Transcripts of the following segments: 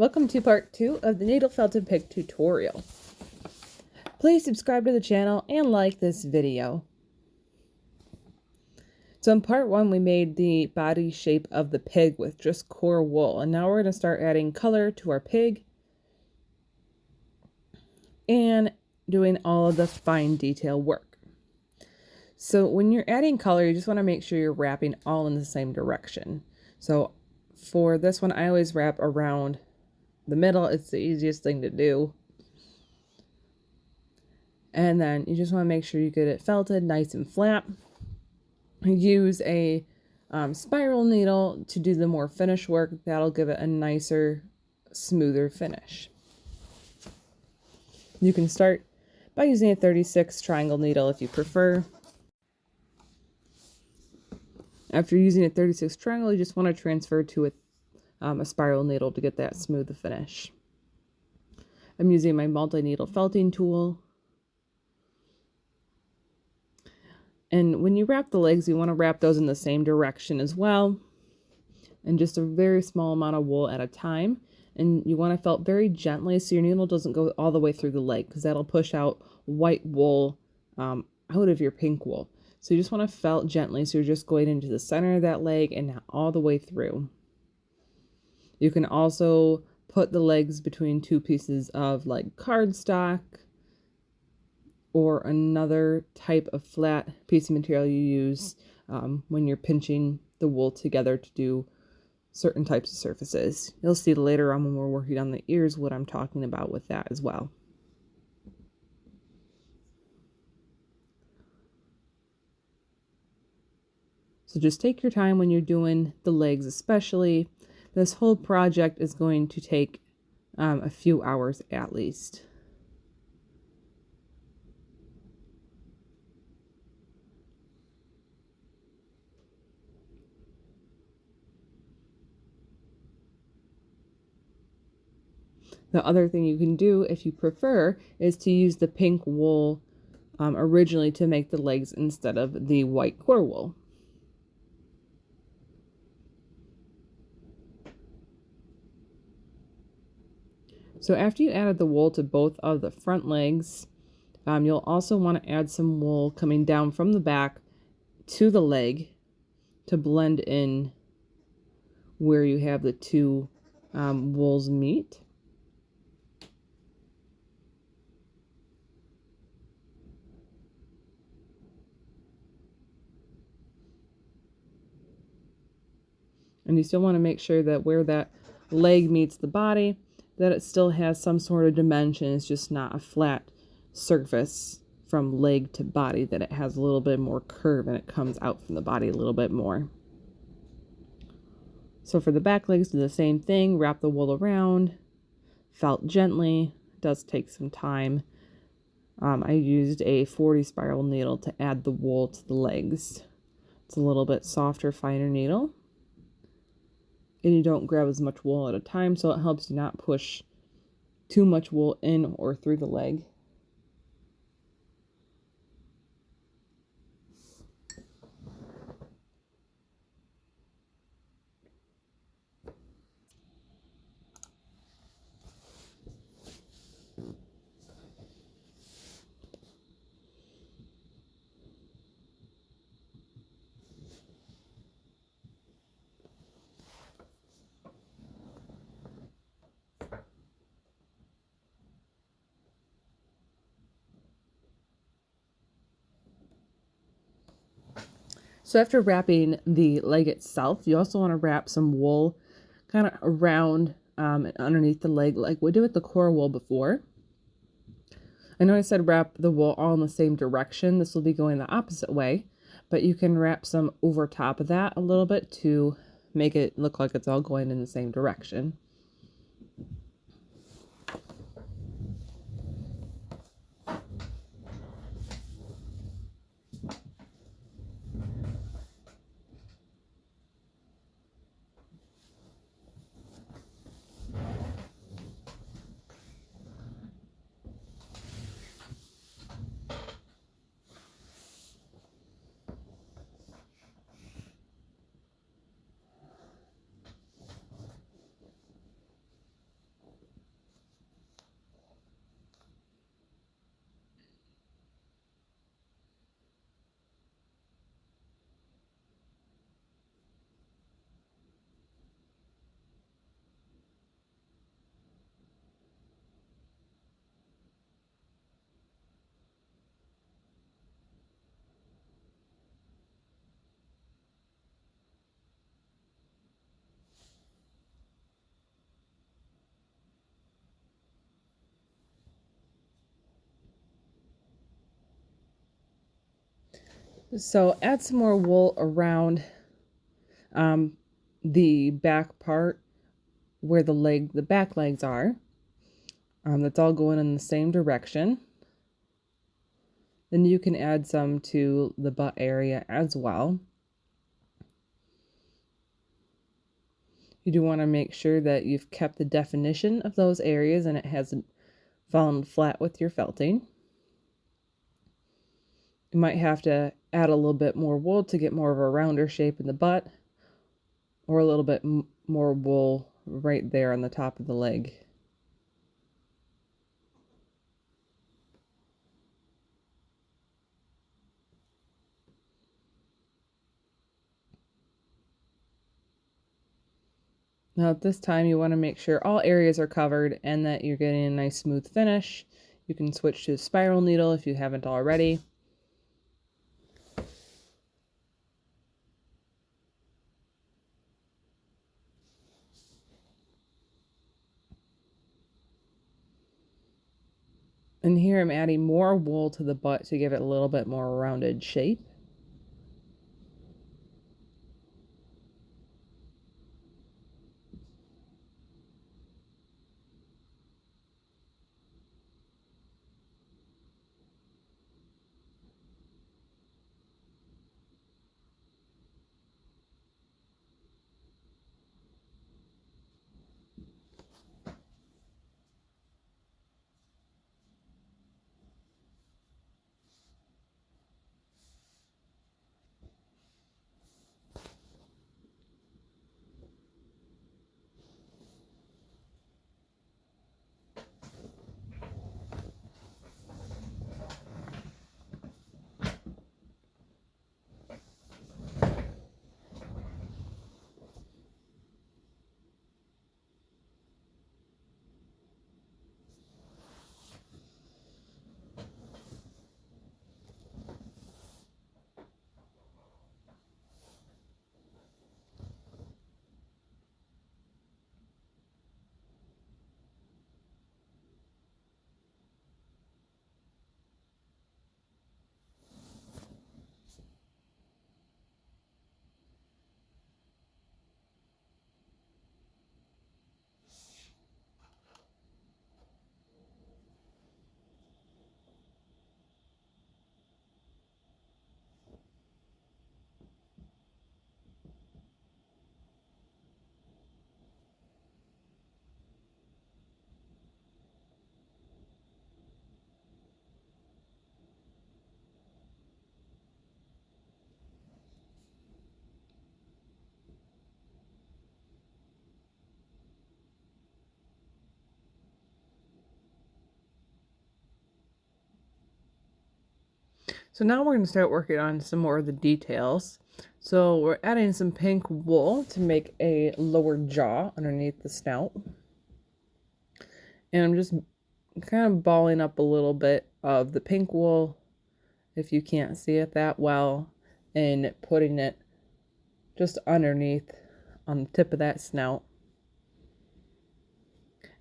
Welcome to part 2 of the needle felted pig tutorial. Please subscribe to the channel and like this video. So in part 1 we made the body shape of the pig with just core wool, and now we're going to start adding color to our pig and doing all of the fine detail work. So when you're adding color, you just want to make sure you're wrapping all in the same direction. So for this one I always wrap around the middle. It's the easiest thing to do. And then you just want to make sure you get it felted nice and flat. Use a spiral needle to do the more finish work. That'll give it a nicer, smoother finish. You can start by using a 36 triangle needle if you prefer. After using a 36 triangle, you just want to transfer to a spiral needle to get that smooth finish. I'm using my multi-needle felting tool. And when you wrap the legs, you want to wrap those in the same direction as well. And just a very small amount of wool at a time. And you want to felt very gently so your needle doesn't go all the way through the leg, because that'll push out white wool out of your pink wool. So you just want to felt gently so you're just going into the center of that leg and not all the way through. You can also put the legs between two pieces of like cardstock or another type of flat piece of material you use when you're pinching the wool together to do certain types of surfaces. You'll see later on when we're working on the ears what I'm talking about with that as well. So just take your time when you're doing the legs especially. This whole project is going to take a few hours at least. The other thing you can do, if you prefer, is to use the pink wool originally to make the legs instead of the white core wool. So after you added the wool to both of the front legs, you'll also want to add some wool coming down from the back to the leg to blend in where you have the two wools meet. And you still want to make sure that where that leg meets the body, that it still has some sort of dimension. It's just not a flat surface from leg to body, that it has a little bit more curve and it comes out from the body a little bit more. So for the back legs, do the same thing. Wrap the wool around, felt gently. It does take some time. I used a 40 spiral needle to add the wool to the legs. It's a little bit softer, finer needle. And you don't grab as much wool at a time, so it helps you not push too much wool in or through the leg. So after wrapping the leg itself, you also want to wrap some wool kind of around and underneath the leg like we did with the core wool before. I know I said wrap the wool all in the same direction. This will be going the opposite way, but you can wrap some over top of that a little bit to make it look like it's all going in the same direction. So add some more wool around the back part where the back legs are. That's all going in the same direction. Then you can add some to the butt area as well. You do want to make sure that you've kept the definition of those areas and it hasn't fallen flat with your felting. You might have to add a little bit more wool to get more of a rounder shape in the butt, or a little bit more wool right there on the top of the leg. Now at this time you want to make sure all areas are covered and that you're getting a nice smooth finish. You can switch to a spiral needle if you haven't already. And here I'm adding more wool to the butt to give it a little bit more rounded shape. So now we're going to start working on some more of the details. So we're adding some pink wool to make a lower jaw underneath the snout. And I'm just kind of balling up a little bit of the pink wool, if you can't see it that well, and putting it just underneath on the tip of that snout.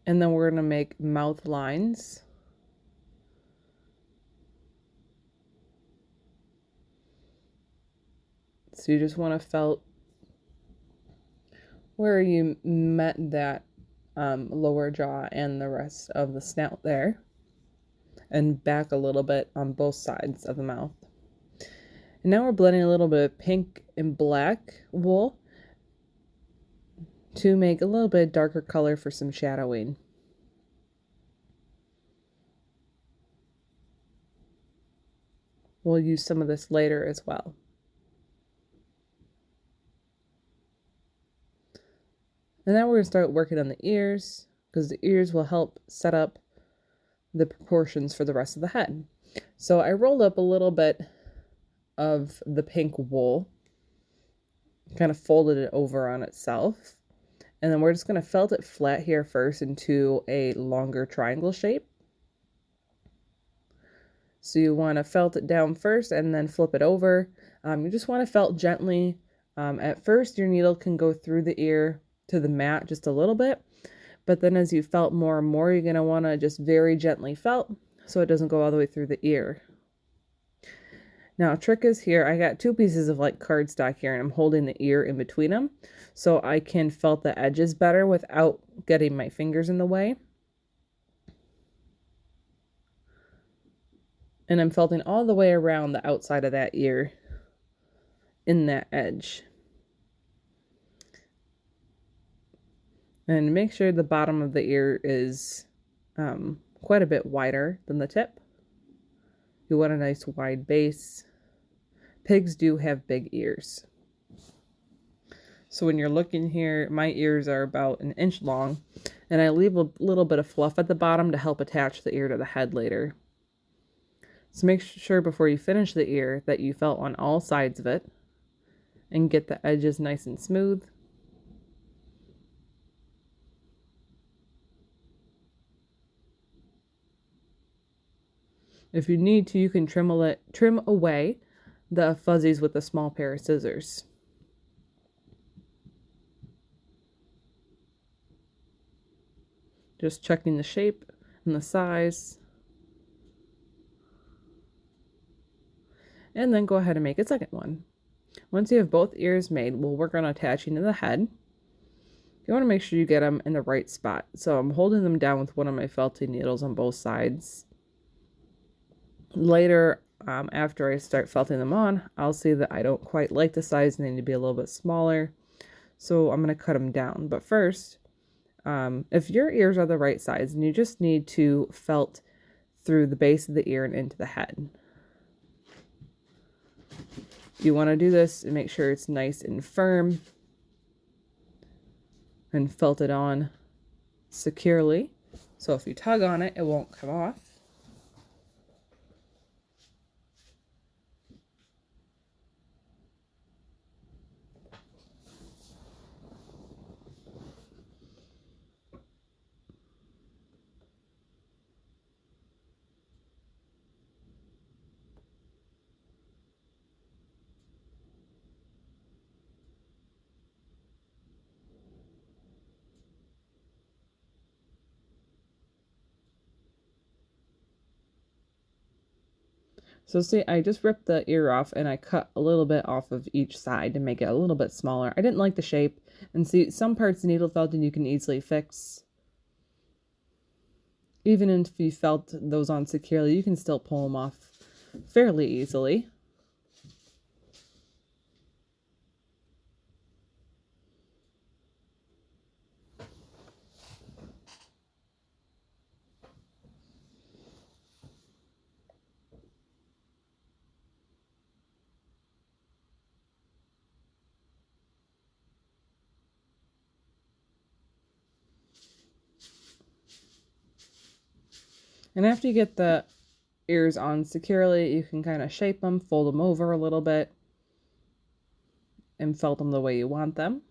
And then we're going to make mouth lines. So you just want to felt where you met that lower jaw and the rest of the snout there, and back a little bit on both sides of the mouth. And now we're blending a little bit of pink and black wool to make a little bit darker color for some shadowing. We'll use some of this later as well. And now we're going to start working on the ears, because the ears will help set up the proportions for the rest of the head. So I rolled up a little bit of the pink wool, kind of folded it over on itself, and then we're just going to felt it flat here first into a longer triangle shape. So you want to felt it down first and then flip it over. You just want to felt gently. At first your needle can go through the ear to the mat just a little bit, but then as you felt more and more, you're going to want to just very gently felt so it doesn't go all the way through the ear. Now, a trick is here, I got 2 pieces of like cardstock here, and I'm holding the ear in between them so I can felt the edges better without getting my fingers in the way. And I'm felting all the way around the outside of that ear in that edge. And make sure the bottom of the ear is quite a bit wider than the tip. You want a nice wide base. Pigs do have big ears. So when you're looking here, my ears are about 1 inch long, and I leave a little bit of fluff at the bottom to help attach the ear to the head later. So make sure before you finish the ear that you felt on all sides of it and get the edges nice and smooth. If you need to, you can trim away the fuzzies with a small pair of scissors. Just checking the shape and the size. And then go ahead and make a second one. Once you have both ears made, we'll work on attaching to the head. You want to make sure you get them in the right spot. So I'm holding them down with one of my felting needles on both sides. Later, after I start felting them on, I'll see that I don't quite like the size and they need to be a little bit smaller. So I'm going to cut them down. But first, if your ears are the right size, and you just need to felt through the base of the ear and into the head. You want to do this and make sure it's nice and firm and felt it on securely. So if you tug on it, it won't come off. So see, I just ripped the ear off and I cut a little bit off of each side to make it a little bit smaller. I didn't like the shape, and see, some parts needle felting you can easily fix. Even if you felt those on securely, you can still pull them off fairly easily. And after you get the ears on securely, you can kind of shape them, fold them over a little bit, and felt them the way you want them.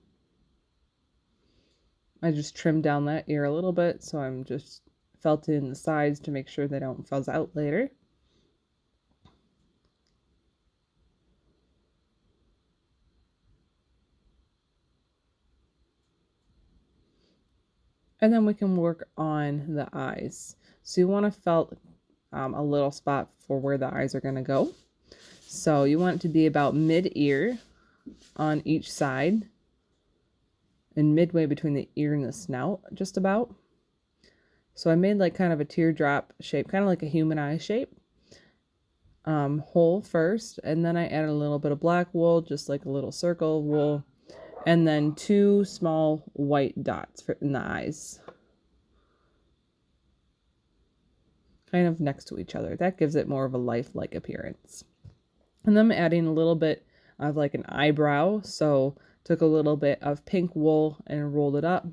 I just trimmed down that ear a little bit, so I'm just felting the sides to make sure they don't fuzz out later. And then we can work on the eyes. So you want to felt a little spot for where the eyes are going to go. So you want it to be about mid-ear on each side and midway between the ear and the snout, just about. So I made like kind of a teardrop shape, kind of like a human eye shape. Hole first, and then I added a little bit of black wool, just like a little circle of wool, and then 2 small white dots in the eyes, kind of next to each other. That gives it more of a lifelike appearance. And then I'm adding a little bit of like an eyebrow, so took a little bit of pink wool and rolled it up,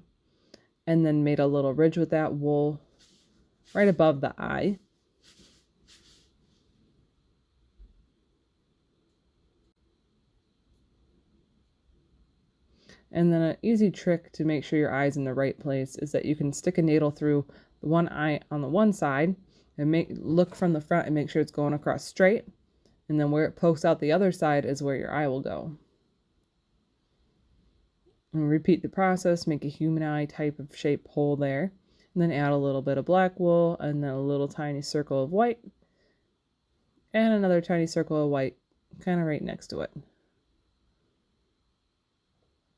and then made a little ridge with that wool right above the eye. And then an easy trick to make sure your eye's in the right place is that you can stick a needle through the one eye on the one side and look from the front and make sure it's going across straight. And then where it pokes out the other side is where your eye will go. And repeat the process, make a human eye type of shape hole there. And then add a little bit of black wool and then a little tiny circle of white. And another tiny circle of white kind of right next to it.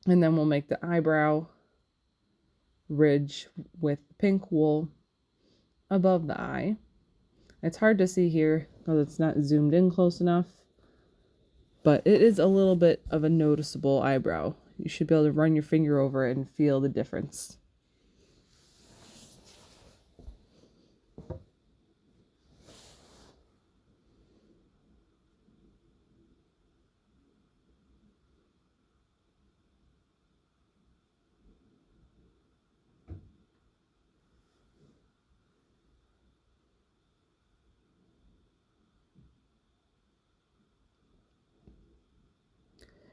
And then we'll make the eyebrow ridge with pink wool above the eye. It's hard to see here because it's not zoomed in close enough, but it is a little bit of a noticeable eyebrow. You should be able to run your finger over it and feel the difference.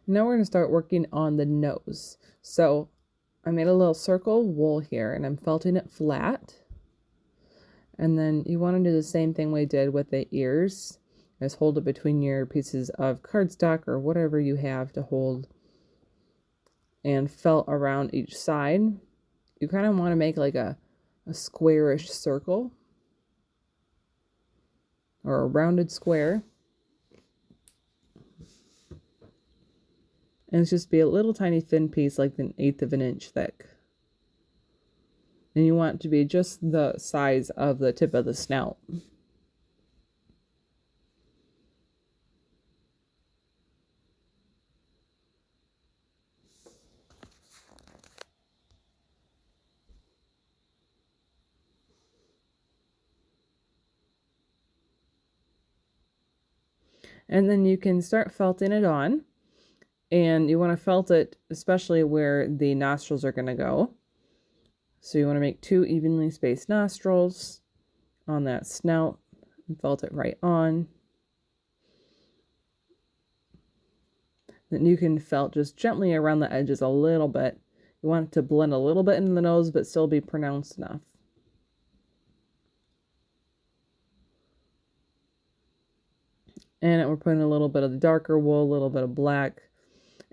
Now we're going to start working on the nose. So I made a little circle wool here and I'm felting it flat. And then you want to do the same thing we did with the ears. Just hold it between your pieces of cardstock or whatever you have to hold and felt around each side. You kind of want to make like a squarish circle or a rounded square. And it's just be a little tiny thin piece, like 1/8 of an inch thick. And you want it to be just the size of the tip of the snout. And then you can start felting it on. And you want to felt it especially where the nostrils are going to go. So you want to make 2 evenly spaced nostrils on that snout and felt it right on. Then you can felt just gently around the edges a little bit. You want it to blend a little bit into the nose but still be pronounced enough. And we're putting a little bit of the darker wool, a little bit of black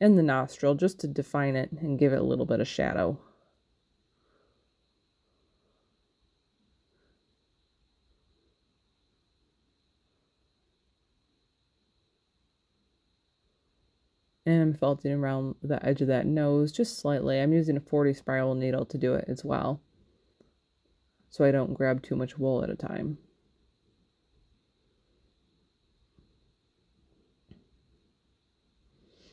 in the nostril just to define it and give it a little bit of shadow. And I'm felting around the edge of that nose just slightly. I'm using a 40 spiral needle to do it as well, so I don't grab too much wool at a time.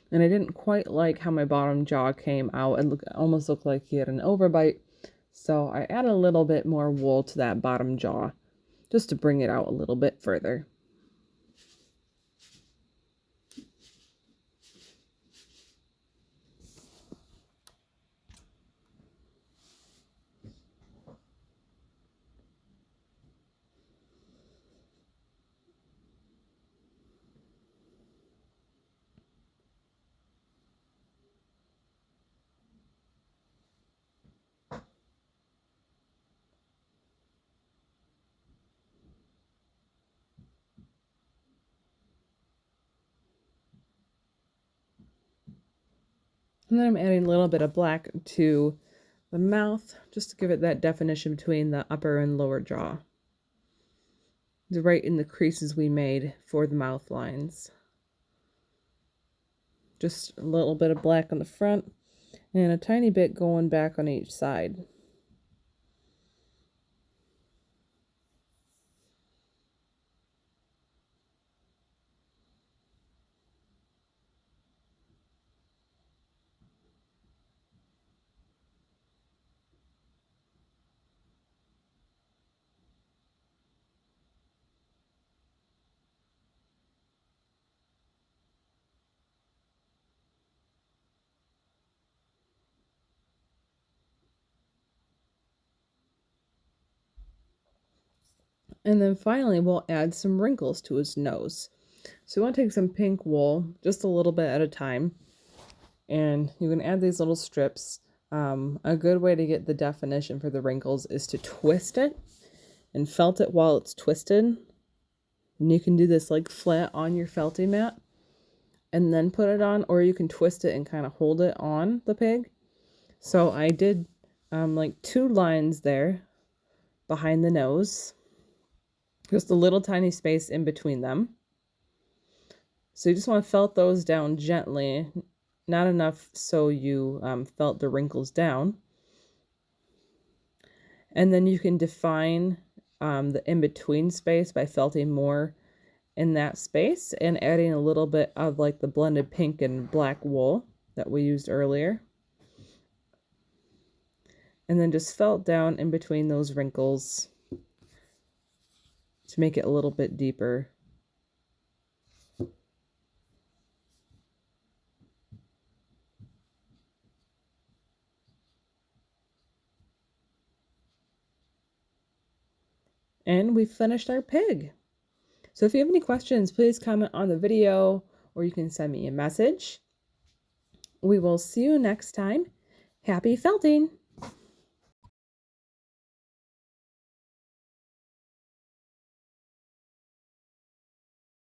And I didn't quite like how my bottom jaw came out. It almost looked like he had an overbite. So I added a little bit more wool to that bottom jaw just to bring it out a little bit further. And then I'm adding a little bit of black to the mouth just to give it that definition between the upper and lower jaw. Right in the creases we made for the mouth lines. Just a little bit of black on the front and a tiny bit going back on each side. And then finally, we'll add some wrinkles to his nose. So you want to take some pink wool, just a little bit at a time, and you can add these little strips. A good way to get the definition for the wrinkles is to twist it and felt it while it's twisted. And you can do this like flat on your felting mat and then put it on, or you can twist it and kind of hold it on the pig. So I did like 2 lines there behind the nose. Just a little tiny space in between them. So you just want to felt those down gently, not enough so you felt the wrinkles down. And then you can define the in-between space by felting more in that space and adding a little bit of like the blended pink and black wool that we used earlier. And then just felt down in between those wrinkles to make it a little bit deeper. And we finished our pig. So if you have any questions, please comment on the video or you can send me a message. We will see you next time. Happy felting!